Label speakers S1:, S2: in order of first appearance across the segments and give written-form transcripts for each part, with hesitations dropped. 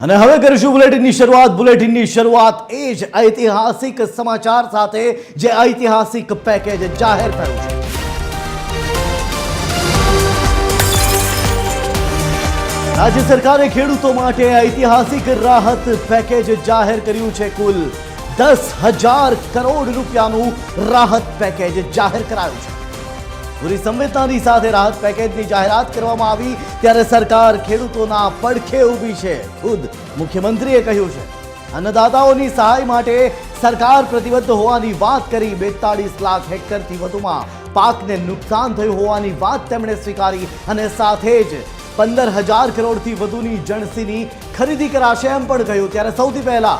S1: અને હવે કરીશું બુલેટિનની શરૂઆત એ જ ઐતિહાસિક સમાચાર સાથે જે ઐતિહાસિક પેકેજ જાહેર થયું છે। રાજ્ય સરકારે ખેડૂતો માટે ઐતિહાસિક રાહત પેકેજ જાહેર કર્યું છે। કુલ 10,000 કરોડ રૂપિયાનું રાહત પેકેજ જાહેર કરાયું છે। પૂરી સંવેદનાની સાથે રાહત પેકેજની જાહેરાત કરવામાં આવી ત્યારે સરકાર ખેડૂતોના પડખે ઊભી છે। ખુદ મુખ્યમંત્રીએ કહ્યું છે અન્નદાતાઓની સહાય માટે સરકાર પ્રતિબદ્ધ હોવાની વાત કરી। 42 લાખ હેક્ટરથી વધુમાં પાકને નુકસાન થયું હોવાની વાત તેમણે સ્વીકારી અને સાથે જ 15,000 કરોડથી વધુની જણસીની ખરીદી કરાશે એમ પણ કહ્યું। ત્યારે સૌથી પહેલા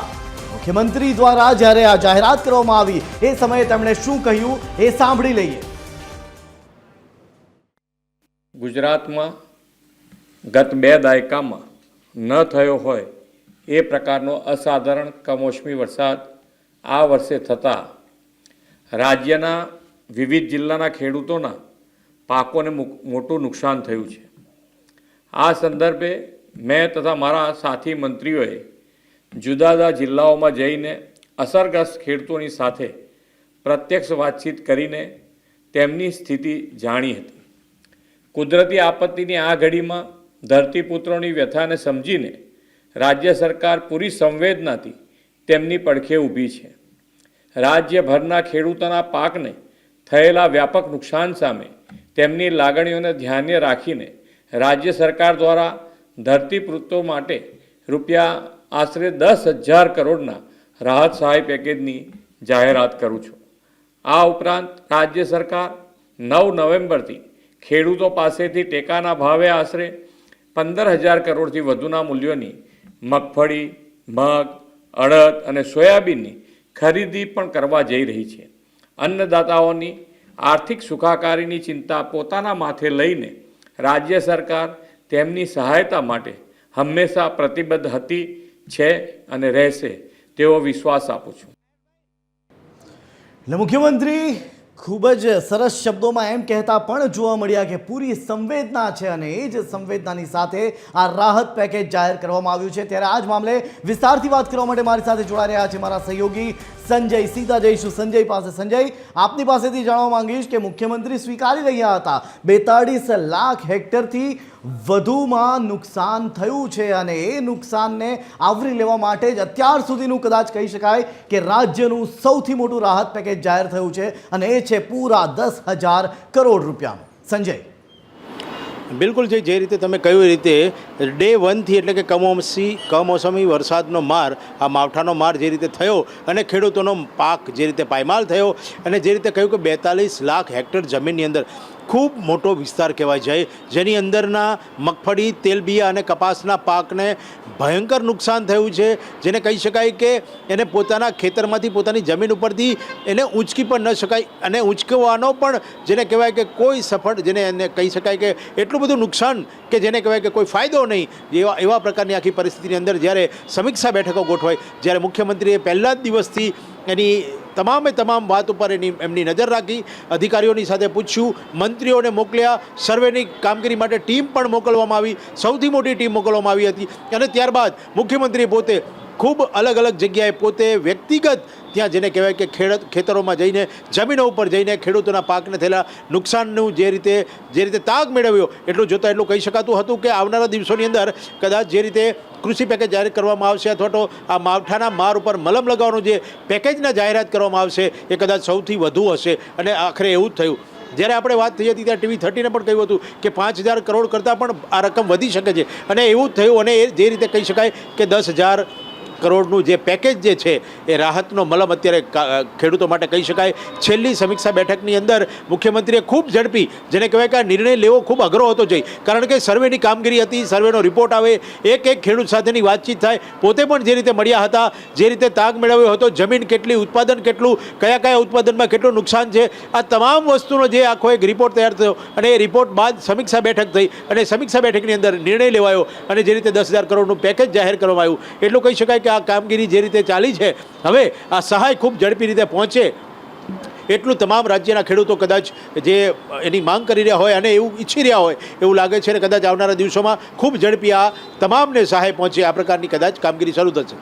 S1: મુખ્યમંત્રી દ્વારા જ્યારે આ જાહેરાત કરવામાં આવી એ સમયે તેમણે શું કહ્યું એ સાંભળી લઈએ।
S2: ગુજરાતમાં ગત 2 દાયકામાં ન થયો હોય એ પ્રકારનો અસાધારણ કમોસમી વરસાદ આ વર્ષે થતાં રાજ્યના વિવિધ જિલ્લાના ખેડૂતોના પાકોને મોટું નુકસાન થયું છે। આ સંદર્ભે મેં તથા મારા સાથી મંત્રીઓએ જુદા જુદા જિલ્લાઓમાં જઈને અસરગ્રસ્ત ખેડૂતોની સાથે પ્રત્યક્ષ વાતચીત કરીને તેમની સ્થિતિ જાણી હતી। કુદરતી આપત્તિની આ ઘડીમાં ધરતીપુત્રોની વ્યથાને સમજીને રાજ્ય સરકાર પૂરી સંવેદનાથી તેમની પડખે ઊભી છે। રાજ્યભરના ખેડૂતોના પાકને થયેલા વ્યાપક નુકસાન સામે તેમની લાગણીઓને ધ્યાને રાખીને રાજ્ય સરકાર દ્વારા ધરતીપુત્રો માટે રૂપિયા આશરે 10,000 કરોડના રાહત સહાય પેકેજની જાહેરાત કરું છું। આ ઉપરાંત રાજ્ય સરકાર 9 નવેમ્બરથી ખેડૂતો પાસેથી ટેકાના ભાવે આશરે 15,000 કરોડથી વધુના મૂલ્યોની મગફળી, મગ, અડદ અને સોયાબીનની ખરીદી પણ કરવા જઈ રહી છે। અન્નદાતાઓની આર્થિક સુખાકારીની ચિંતા પોતાના માથે લઈને રાજ્ય સરકાર તેમની સહાયતા માટે હંમેશા પ્રતિબદ્ધ હતી, છે અને રહેશે તેવો વિશ્વાસ આપું છું।
S1: એટલે મુખ્યમંત્રી ખૂબ જ સરસ શબ્દોમાં એમ કહેતા પણ જોવા મળ્યા કે પૂરી સંવેદના છે અને એ જ સંવેદનાની સાથે આ રાહત પેકેજ જાહેર કરવામાં આવ્યું છે। ત્યારે આ જ મામલે વિસ્તારથી વાત કરવા માટે મારી સાથે જોડાઈ રહ્યા છે મારા સહયોગી સંજય। સીધા જઈશું સંજય પાસે। સંજય, આપની પાસેથી જાણવા માંગીશ કે મુખ્યમંત્રી સ્વીકારી રહ્યા હતા 42 લાખ હેક્ટરથી વધુમાં નુકસાન થયું છે અને એ નુકસાનને આવરી લેવા માટે જ અત્યાર સુધીનું કદાચ કહી શકાય કે રાજ્યનું સૌથી મોટું રાહત પેકેજ જાહેર થયું છે અને એ છે પૂરા 10,000 કરોડ રૂપિયાનું। સંજય,
S3: બિલકુલ જે રીતે તમે કહ્યું એ રીતે ડે 1થી એટલે કે કમોસમી વરસાદનો માર, આ માવઠાનો માર જે રીતે થયો અને ખેડૂતોનો પાક જે રીતે પાયમાલ થયો અને જે રીતે કહ્યું કે 42 લાખ હેક્ટર જમીનની અંદર ખૂબ મોટો વિસ્તાર કહેવાય જાય, જેની અંદરના મગફળી, તેલબિયા અને કપાસના પાકને ભયંકર નુકસાન થયું છે। જેને કહી શકાય કે એને પોતાના ખેતરમાંથી, પોતાની જમીન ઉપરથી એને ઊંચકી પણ ન શકાય અને ઊંચકવાનો પણ જેને કહેવાય કે કોઈ સફળ, જેને એને કહી શકાય કે એટલું બધું નુકસાન કે જેને કહેવાય કે કોઈ ફાયદો નહીં, એવા પ્રકારની આખી પરિસ્થિતિની અંદર જ્યારે સમીક્ષા બેઠકો ગોઠવાય, જ્યારે મુખ્યમંત્રીએ પહેલા જ દિવસથી એની તમામ વાત ઉપર એમની નજર રાખી, અધિકારીઓની સાથે પૂછ્યું, મંત્રીઓને મોકલ્યા, સર્વેની કામગીરી માટે ટીમ પણ મોકલવામાં આવી, સૌથી મોટી ટીમ મોકલવામાં આવી હતી અને ત્યારબાદ મુખ્યમંત્રી પોતે ખૂબ અલગ જગ્યાએ પોતે વ્યક્તિગત ત્યાં જેને કહેવાય કે ખેતરોમાં જઈને, જમીનો ઉપર જઈને ખેડૂતોના પાકને થયેલા નુકસાનનું જે રીતે તાગ મેળવ્યો એટલું જોતાં એટલું કહી શકાતું હતું કે આવનારા દિવસોની અંદર કદાચ જે રીતે કૃષિ પેકેજ જાહેર કરવામાં આવશે અથવા તો આ માવઠાના માર ઉપર મલમ લગાવવાનું જે પેકેજના જાહેરાત કરવામાં આવશે એ કદાચ સૌથી વધુ હશે અને આખરે એવું જ થયું। જ્યારે આપણે વાત થઈ હતી ત્યારે TV30ને પણ કહ્યું હતું કે 5,000 કરોડ કરતાં પણ આ રકમ વધી શકે છે અને એવું જ થયું અને એ જે રીતે કહી શકાય કે 10,000 કરોડનું જે પેકેજ જે છે એ રાહતનો મલમ અત્યારે ખેડૂતો માટે કહી શકાય। છેલ્લી સમીક્ષા બેઠકની અંદર મુખ્યમંત્રીએ ખૂબ ઝડપી, જેને કહેવાય કે આ નિર્ણય લેવો ખૂબ અઘરો હતો જઈ, કારણ કે સર્વેની કામગીરી હતી, સર્વેનો રિપોર્ટ આવે, એક ખેડૂત સાથેની વાતચીત થાય, પોતે પણ જે રીતે મળ્યા હતા, જે રીતે તાગ મેળવ્યો હતો, જમીન કેટલી, ઉત્પાદન કેટલું, કયા ઉત્પાદનમાં કેટલું નુકસાન છે, આ તમામ વસ્તુનો જે આખો એક રિપોર્ટ તૈયાર થયો અને એ રિપોર્ટ બાદ સમીક્ષા બેઠક થઈ અને સમીક્ષા બેઠકની અંદર નિર્ણય લેવાયો અને જે રીતે 10,000 કરોડનું પેકેજ જાહેર કરવામાં આવ્યું એટલું કહી શકાય કે આ કામગીરી જે રીતે ચાલી છે, હવે આ સહાય ખૂબ ઝડપી રીતે પહોંચે એટલું તમામ રાજ્યના ખેડૂતો કદાચ જે એની માંગ કરી રહ્યા હોય અને એવું ઈચ્છી રહ્યા હોય એવું લાગે છે અને કદાચ આવનારા દિવસોમાં ખૂબ ઝડપી આ તમામને સહાય પહોંચે આ પ્રકારની કદાચ કામગીરી શરૂ થશે.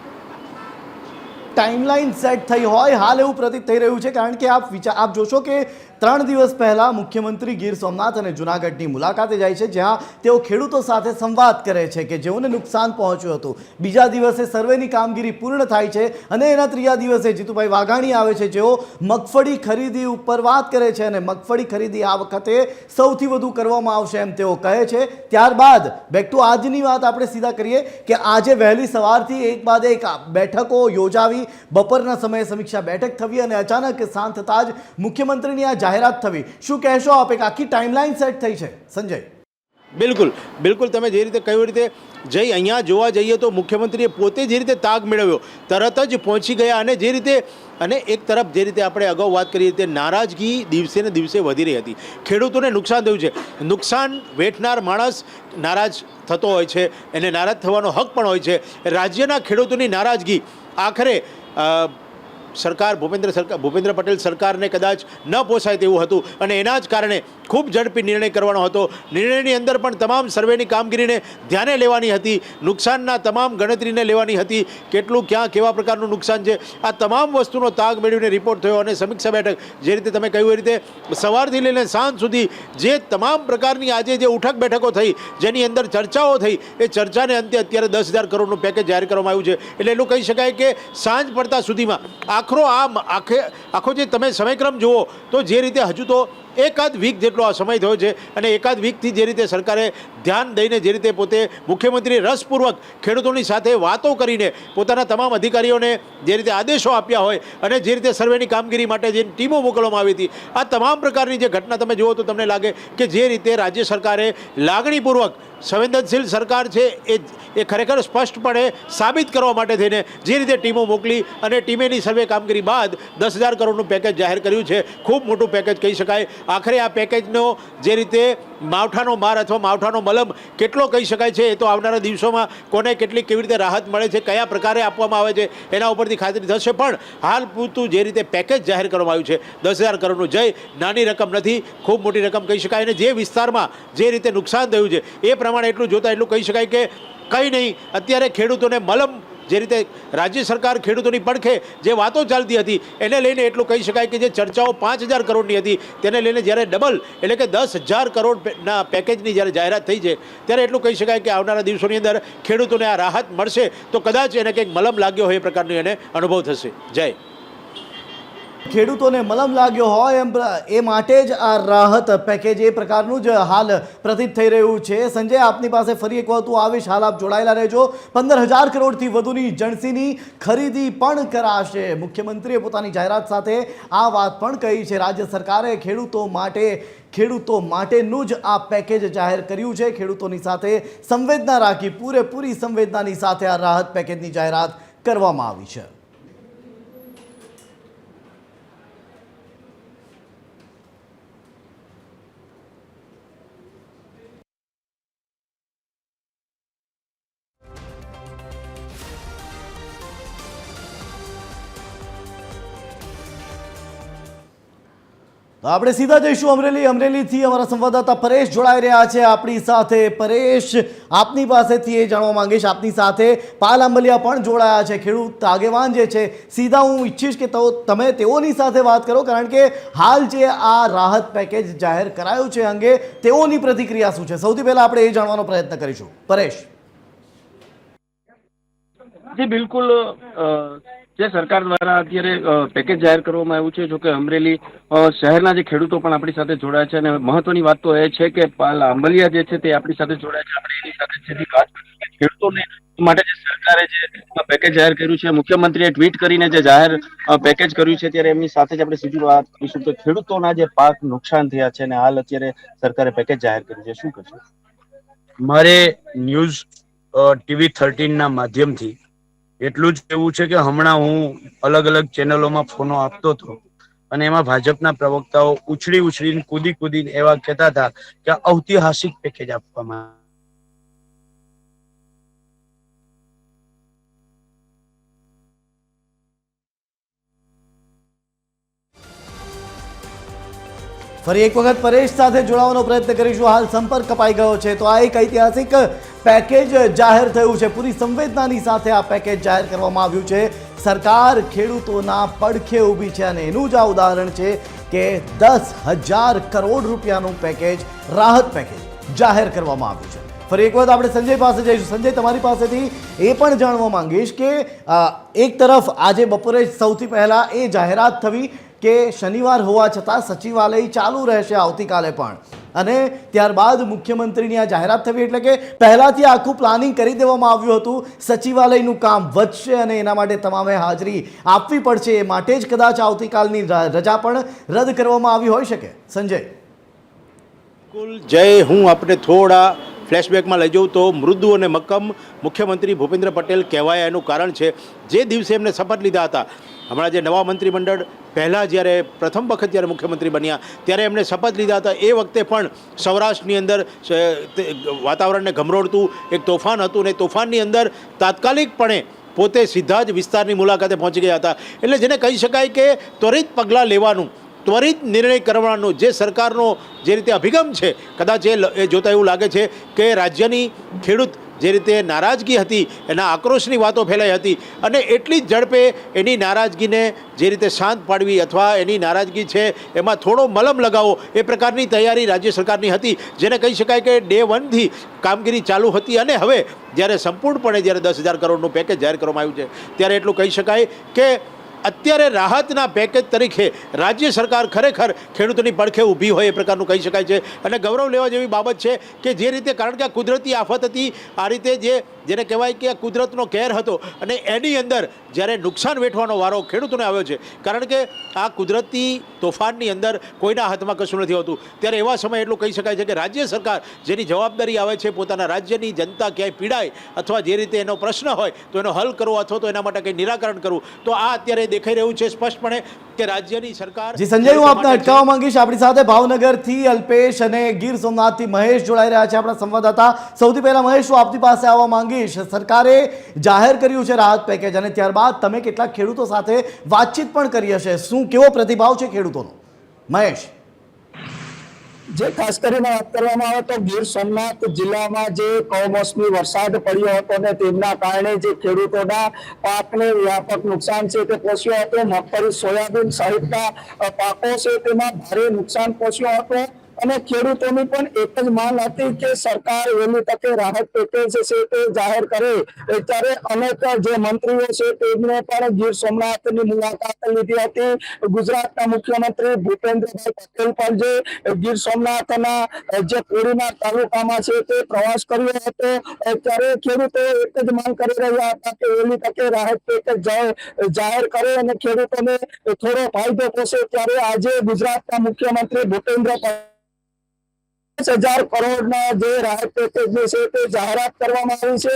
S1: ટાઈમલાઈન સેટ થઈ હોય હાલ એવું પ્રતીત થઈ રહ્યું છે, કારણ કે આપ જોશો કે 3 દિવસ પહેલા મુખ્યમંત્રી ગીર સોમનાથ અને જૂનાગઢની મુલાકાતે જાય છે, જ્યાં તેઓ ખેડૂતો સાથે સંવાદ કરે છે કે જેઓને નુકસાન પહોંચ્યું હતું. બીજા દિવસે સર્વેની કામગીરી પૂર્ણ થાય છે અને એના ત્રીજા દિવસે જીતુભાઈ વાઘાણી આવે છે, જેઓ મગફળી ખરીદી ઉપર વાત કરે છે અને મગફળી ખરીદી આ વખતે સૌથી વધુ કરવામાં આવશે એમ તેઓ કહે છે. ત્યારબાદ બેક ટુ આજની વાત આપણે સીધા કરીએ કે આજે વહેલી સવારથી એક બાદ એક બેઠકો યોજાવી, બપોરના સમયે સમીક્ષા બેઠક થવી અને અચાનક સાંજ થતાં જ મુખ્યમંત્રીની આ જાહેરાત થવી. શું કહેશો આપ? એક આખી ટાઈમલાઈન સેટ થઈ છે સંજય.
S3: બિલકુલ બિલકુલ, તમે જે રીતે કહ્યું રીતે જઈ અહીંયા જોવા જઈએ તો મુખ્યમંત્રીએ પોતે જે રીતે તાગ મેળવ્યો, તરત જ પહોંચી ગયા અને જે રીતે અને એક તરફ જે રીતે આપણે અગાઉ વાત કરી તે નારાજગી દિવસે ને દિવસે વધી રહી હતી. ખેડૂતોને નુકસાન થયું છે. નુકસાન વેઠનાર માણસ નારાજ થતો હોય છે, એને નારાજ થવાનો હક પણ હોય છે. રાજ્યના ખેડૂતોની નારાજગી આખરે સરકાર ભૂપેન્દ્ર પટેલ સરકારને કદાચ ન પોસાય તેવું હતું અને એના જ કારણે ખૂબ ઝડપી નિર્ણય કરવાનો હતો. નિર્ણયની અંદર પણ તમામ સર્વેની કામગીરીને ધ્યાને લેવાની હતી, નુકસાનના તમામ ગણતરીને લેવાની હતી, કેટલું ક્યાં કેવા પ્રકારનું નુકસાન છે, આ તમામ વસ્તુનો તાગ મેળવીને રિપોર્ટ થયો અને સમીક્ષા બેઠક જે રીતે તમે કહ્યું એ રીતે સવારથી લઈને સાંજ સુધી જે તમામ પ્રકારની આજે જે ઉઠક બેઠકો થઈ, જેની અંદર ચર્ચાઓ થઈ, એ ચર્ચાને અંતે અત્યારે 10,000 કરોડનું પેકેજ જાહેર કરવામાં આવ્યું છે. એટલે એટલું કહી શકાય કે સાંજ પડતા સુધીમાં આખો જે તમે સમયક્રમ જુઓ તો જે રીતે હજુ તો એકાદ વીક જેટલો આ સમય થયો છે અને એકાદ વીકથી જે રીતે સરકારે ધ્યાન દઈને જે રીતે પોતે મુખ્યમંત્રીએ રસપૂર્વક ખેડૂતોની સાથે વાતો કરીને પોતાના તમામ અધિકારીઓને જે રીતે આદેશો આપ્યા હોય અને જે રીતે સર્વેની કામગીરી માટે જે ટીમો મોકલવામાં આવી હતી, આ તમામ પ્રકારની જે ઘટના તમે જુઓ તો તમને લાગે કે જે રીતે રાજ્ય સરકારે લાગણીપૂર્વક સંવેદનશીલ સરકાર છે એ ખરેખર સ્પષ્ટપણે સાબિત કરવા માટે થઈને જે રીતે ટીમો મોકલી અને ટીમેની સર્વે કામગીરી બાદ 10,000 કરોડનું પેકેજ જાહેર કર્યું છે. ખૂબ મોટું પેકેજ કહી શકાય. આખરે આ પેકેજનો જે રીતે માવઠાનો માર અથવા માવઠાનો મલમ કેટલો કહી શકાય છે એ તો આવનારા દિવસોમાં કોને કેટલી કેવી રીતે રાહત મળે છે, કયા પ્રકારે આપવામાં આવે છે એના ઉપરથી ખાતરી થશે. પણ હાલ પૂરતું જે રીતે પેકેજ જાહેર કરવામાં આવ્યું છે 10,000 કરોડનું, જય નાની રકમ નથી, ખૂબ મોટી રકમ કહી શકાય. અને જે વિસ્તારમાં જે રીતે નુકસાન થયું છે એ પ્રમાણે એટલું જોતાં એટલું કહી શકાય કે કંઈ નહીં, અત્યારે ખેડૂતોને મલમ જે રીતે રાજ્ય સરકાર ખેડૂતોની પડખે જે વાતો ચાલતી હતી એને લઈને એટલું કહી શકાય કે જે ચર્ચાઓ 5,000 કરોડની હતી તેને લઈને જ્યારે ડબલ એટલે કે 10,000 કરોડના પેકેજની જ્યારે જાહેરાત થઈ છે ત્યારે એટલું કહી શકાય કે આવનારા દિવસોની અંદર ખેડૂતોને આ રાહત મળશે તો કદાચ એને કંઈક મલમ લાગ્યો હોય એ પ્રકારનો એને અનુભવ થશે. જય.
S1: ખેડૂતોને મલમ લાગ્યો હોય એમ એ માટે જ આ રાહત પેકેજ એ પ્રકારનું જ હાલ પ્રતીત થઈ રહ્યું છે. સંજય, આપની પાસે ફરી એક વખત આવીશ, હાલ આપ જોડાયેલા રહેજો. 15,000 કરોડથી વધુની જણસીની ખરીદી પણ કરાશે. મુખ્યમંત્રીએ પોતાની જાહેરાત સાથે આ વાત પણ કહી છે. રાજ્ય સરકારે ખેડૂતો માટેનું જ આ પેકેજ જાહેર કર્યું છે. ખેડૂતોની સાથે સંવેદના રાખી, પૂરેપૂરી સંવેદનાની સાથે આ રાહત પેકેજની જાહેરાત કરવામાં આવી છે. તો આપણે સીધા જઈશું અમરેલીથી અમારા સંવાદદાતા પરેશ જોડાઈ રહ્યા છે આપણી સાથે. પરેશ, આપની પાસેથી એ જાણવા માંગીશ, આપની સાથે પાલ આંબલિયા પણ જોડાયા છે, ખેડૂત આગેવાન જે છે. સીધા હું ઈચ્છીશ કે તમે તેઓની સાથે વાત કરો, કારણ કે હાલ જે આ રાહત પેકેજ જાહેર કરાયું છે અંગે તેઓની પ્રતિક્રિયા શું છે. સૌથી પહેલા આપણે એ જાણવાનો પ્રયત્ન કરીશું. પરેશ.
S4: જી બિલકુલ, જે સરકાર દ્વારા અત્યારે પેકેજ જાહેર કરવામાં આવ્યું છે, જો કે અમરેલી શહેરના જે ખેડૂતો પણ આપણી સાથે જોડાયા છે અને મહત્વની વાત તો એ છે કે પાલ આંબલિયા જે છે તે આપણી સાથે જોડાયા છે. આપણે એની સાથે સીધી વાત કરીશું કે ખેડૂતોને માટે જે સરકારે જે પેકેજ જાહેર કર્યું છે, મુખ્યમંત્રીએ ટ્વીટ કરીને જે જાહેર પેકેજ કર્યું છે, ત્યારે એમની સાથે જ આપણે સીધી વાત કરીશું કે ખેડૂતોના જે પાક નુકસાન થયા છે અને હાલ અત્યારે સરકારે પેકેજ જાહેર કર્યું છે, શું કરશે?
S5: મારે ન્યૂઝ TV 13 ના માધ્યમથી એટલું જ કહેવું છે કે હમણાં હું અલગ અલગ ચેનલોમાં ફોનો આપતો હતો અને એમાં ભાજપના પ્રવક્તાઓ ઉછળીને કૂદીને એવા કહેતા હતા કે ઐતિહાસિક પેકેજ આપવામાં
S1: ફરી એક વખત પરેશ સાથે જોડાવાનો પ્રયત્ન કરીશું. હાલ સંપર્ક કપાઈ ગયો છે. તો આ એક ઐતિહાસિક પેકેજ જાહેર થયું છે. પૂરી સંવેદનાની સાથે આ પેકેજ જાહેર કરવામાં આવ્યું છે. સરકાર ખેડૂતોના પડખે ઊભી છે અને એનું જ આ ઉદાહરણ છે કે 10,000 કરોડ રૂપિયાનું પેકેજ, રાહત પેકેજ જાહેર કરવામાં આવ્યું છે. ફરી એક વખત આપણે સંજય પાસે જઈશું. સંજય, તમારી પાસેથી એ પણ જાણવા માંગીશ કે એક તરફ આજે બપોરે સૌથી પહેલા એ જાહેરાત થવી કે શનિવાર હોવા છતાં સચિવાલય ચાલુ રહેશે આવતીકાલે પણ, અને ત્યારબાદ મુખ્યમંત્રીની આ જાહેરાત થવી એટલે કે પહેલાથી આખું પ્લાનિંગ કરી દેવામાં આવ્યું હતું. સચિવાલયનું કામ વધશે અને એના માટે તમામે હાજરી આપવી પડશે. એ માટે જ કદાચ આવતીકાલની રજા પણ રદ કરવામાં આવી હોઈ શકે. સંજય.
S3: બિલકુલ જય, હું આપણે થોડા ફ્લેશબેકમાં લઈ જાઉં તો મૃદુ અને મક્કમ મુખ્યમંત્રી ભૂપેન્દ્ર પટેલ કહેવાય એનું કારણ છે જે દિવસે એમને શપથ લીધા હતા. હમણાં જે નવા મંત્રીમંડળ પહેલાં જ્યારે પ્રથમ વખત જ્યારે મુખ્યમંત્રી બન્યા ત્યારે એમણે શપથ લીધા હતા, એ વખતે પણ સૌરાષ્ટ્રની અંદર વાતાવરણને ગમરોડતું એક તોફાન હતું ને તોફાનની અંદર તાત્કાલિકપણે પોતે સીધા જ વિસ્તારની મુલાકાતે પહોંચી ગયા હતા. એટલે જેને કહી શકાય કે ત્વરિત પગલાં લેવાનું, ત્વરિત નિર્ણય કરવાનો જે સરકારનો જે રીતે અભિગમ છે, કદાચ એ જોતા એવું લાગે છે કે રાજ્યની ખેડૂત જે રીતે નારાજગી હતી એના આક્રોશની વાતો ફેલાઈ હતી અને એટલી જ ઝડપે એની નારાજગીને જે રીતે શાંત પાડવી અથવા એની નારાજગી છે એમાં થોડો મલમ લગાવો એ પ્રકારની તૈયારી રાજ્ય સરકારની હતી, જેને કહી શકાય કે ડે 1 થી કામગીરી ચાલુ હતી. અને હવે જ્યારે સંપૂર્ણપણે જ્યારે 10,000 કરોડનું પેકેજ જાહેર કરવામાં આવ્યું છે ત્યારે એટલું કહી શકાય કે અત્યારે રાહતના પેકેજ તરીકે રાજ્ય સરકાર ખરેખર ખેડૂતોની પડખે ઊભી હોય એ પ્રકારનું કહી શકાય છે. અને ગૌરવ લેવા જેવી બાબત છે કે જે રીતે, કારણ કે આ કુદરતી આફત હતી, આ રીતે જેને કહેવાય કે આ કુદરતનો કહેર હતો અને એની અંદર જ્યારે નુકસાન વેઠવાનો વારો ખેડૂતોને આવ્યો છે, કારણ કે આ કુદરતી તોફાનની અંદર કોઈના હાથમાં કશું નથી હોતું, ત્યારે એવા સમયે એટલું કહી શકાય છે કે રાજ્ય સરકાર જેની જવાબદારી આવે છે પોતાના રાજ્યની જનતા ક્યાંય પીડાય અથવા જે રીતે એનો પ્રશ્ન હોય તો એનો હલ કરવો અથવા તો એના માટે કંઈ નિરાકરણ કરવું, તો આ અત્યારે દેખાઈ રહ્યું છે સ્પષ્ટપણે કે રાજ્યની સરકાર.
S1: જી સંજય, હું આપને અટકાવવા માંગીશ. આપણી સાથે ભાવનગરથી અલ્પેશ અને ગીર સોમનાથથી મહેશ જોડાઈ રહ્યા છે, આપણા સંવાદદાતા. સૌથી પહેલા મહેશ, હું આપની પાસે આવવા માંગીશ. સરકારે જાહેર કર્યું છે રાહત પેકેજ અને ત્યારબાદ તમે કેટલાક ખેડૂતો સાથે વાતચીત પણ કરી હશે. શું કેવો પ્રતિભાવ છે ખેડૂતોનો? મહેશ.
S6: જે ખાસ કરીને વાત કરવામાં આવે તો ગીર સોમનાથ જિલ્લામાં જે કમોસમી વરસાદ પડ્યો હતો ને તેમના કારણે જે ખેડૂતોના પાકને વ્યાપક નુકસાન છે તે પહોંચ્યો હતો. મગફળી, સોયાબીન સહિતના પાકો છે તેમાં ભારે નુકસાન પહોંચ્યો હતો અને ખેડૂતોની પણ એક જ માંગ હતી કે સરકાર વહેલી તકે રાહત પેકેજ છે તે જાહેર કરે. ત્યારે અનેક જે મંત્રીઓ છે તેમણે પણ ગીર સોમનાથની મુલાકાત લીધી હતી. ગુજરાતના મુખ્યમંત્રી ભૂપેન્દ્રભાઈ પટેલ પણ જે ગીર સોમનાથના જે કોડીનાર તાલુકામાં છે તે પ્રવાસ કર્યો હતો. ત્યારે ખેડૂતો એક જ માંગ કરી રહ્યા હતા કે વહેલી તકે રાહત પેકેજ જાહેર કરે અને ખેડૂતોને થોડો ફાયદો પહોંચે. ત્યારે આજે ગુજરાતના મુખ્યમંત્રી ભૂપેન્દ્ર પટેલ 10,000 કરોડના જે રાહત પેકેજ છે તે જાહેરાત કરવામાં આવી છે.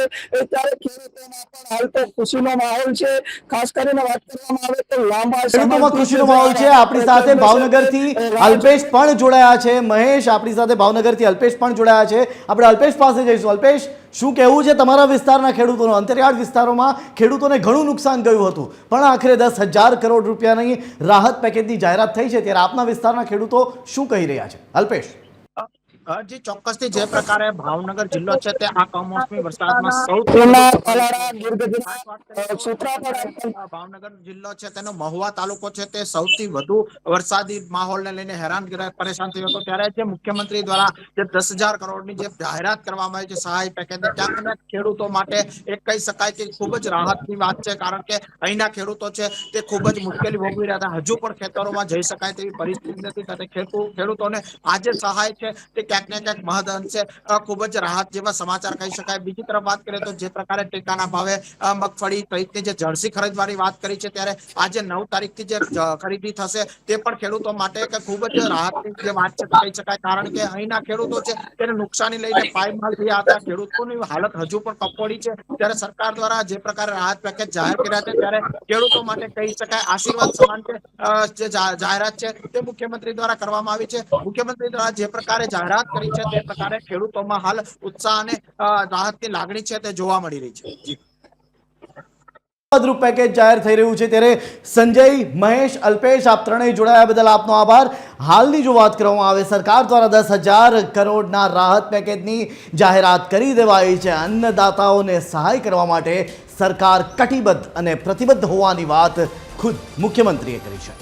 S6: ત્યારે ખેડૂતોમાં પણ હાલ તો ખુશીનો માહોલ છે. ખાસ કરીને વાત કરવામાં આવે તો લાંબા
S1: ખેડૂતોમાં ખુશીનો માહોલ છે. આપણી સાથે ભાવનગરથી અલ્પેશ પણ જોડાયા છે. મહેશ, આપણી સાથે ભાવનગરથી અલ્પેશ પણ જોડાયા છે. આપણે અલ્પેશ પાસે જઈશું. અલ્પેશ, શું કહેવું છે તમારા વિસ્તારના ખેડૂતોનો? અંતરિયાળ વિસ્તારોમાં ખેડૂતોને ઘણું નુકસાન ગયું હતું, પણ આખરે 10,000 કરોડ રૂપિયાની રાહત પેકેજની જાહેરાત થઈ છે, ત્યારે આપના વિસ્તારના ખેડૂતો શું કહી રહ્યા છે? અલ્પેશ.
S7: જે ચોક્કસથી જે પ્રકારે ભાવનગર જિલ્લો છે તે આ કમોસમી વરસાદમાં ભાવનગર જિલ્લો છે તેનો મહુવા તાલુકો છે તે સૌથી વધુ વરસાદી માહોલને લઈને હેરાન પરેશાન થયો હતો. ત્યારે જે મુખ્યમંત્રી દ્વારા જે 10,000 કરોડની જે જાહેરાત કરવામાં આવી છે સહાય પેકેજ, ક્યાંક ને ખેડૂતો માટે એક કહી શકાય કે ખૂબ જ રાહતની વાત છે, કારણ કે અહીંના ખેડૂતો છે તે ખૂબ જ મુશ્કેલી ભોગવી રહ્યા હતા. હજુ પણ ખેતરોમાં જઈ શકાય તેવી પરિસ્થિતિ નથી, સાથે ખેડૂતોને આજે સહાય છે તે ક્યાંક ને ક્યાંક મહદઅંશે ખૂબ જ રાહત જેવા સમાચાર કહી શકાય. બીજી તરફ વાત કરીએ તો જે પ્રકારે ટેકાના ભાવે મગફળી સહિતની જે જર્સી ખરીદવાની વાત કરી છે, ત્યારે આજે 9 તારીખથી જે ખરીદી થશે તે પણ ખેડૂતો માટે ખૂબ જ રાહતની જે વાત છે કહી શકાય, કારણ કે અહીંના ખેડૂતો છે તેને નુકસાની લઈને પાયમાલ થયા હતા. ખેડૂતોની હાલત હજુ પણ કફોડી છે. ત્યારે સરકાર દ્વારા જે પ્રકારે રાહત પેકેજ જાહેર કર્યા છે ત્યારે ખેડૂતો માટે કહી શકાય આશીર્વાદ સમાન જે જાહેરાત છે તે મુખ્યમંત્રી દ્વારા કરવામાં આવી છે. મુખ્યમંત્રી દ્વારા જે પ્રકારે જાહેરાત કરી છે તે પ્રકારે ખેડૂતોમાં હાલ ઉત્સાહ અને રાહતની લાગણી છે તે જોવા મળી રહી છે.
S1: મદરૂપ પેકેજ જાહેર થઈ રહ્યું છે। ત્યારે સંજય, મહેશ, અલ્પેશ, આપ ત્રણેય જોડાયા બદલ આપનો આભાર। હાલની જો વાત કરવામાં આવે, સરકાર દ્વારા 10,000 કરોડના રાહત પેકેજની જાહેરાત કરી દેવાઈ છે। અન્નદાતાઓને સહાય કરવા માટે સરકાર કટિબદ્ધ અને પ્રતિબદ્ધ હોવાની વાત ખુદ મુખ્યમંત્રીએ કરી છે।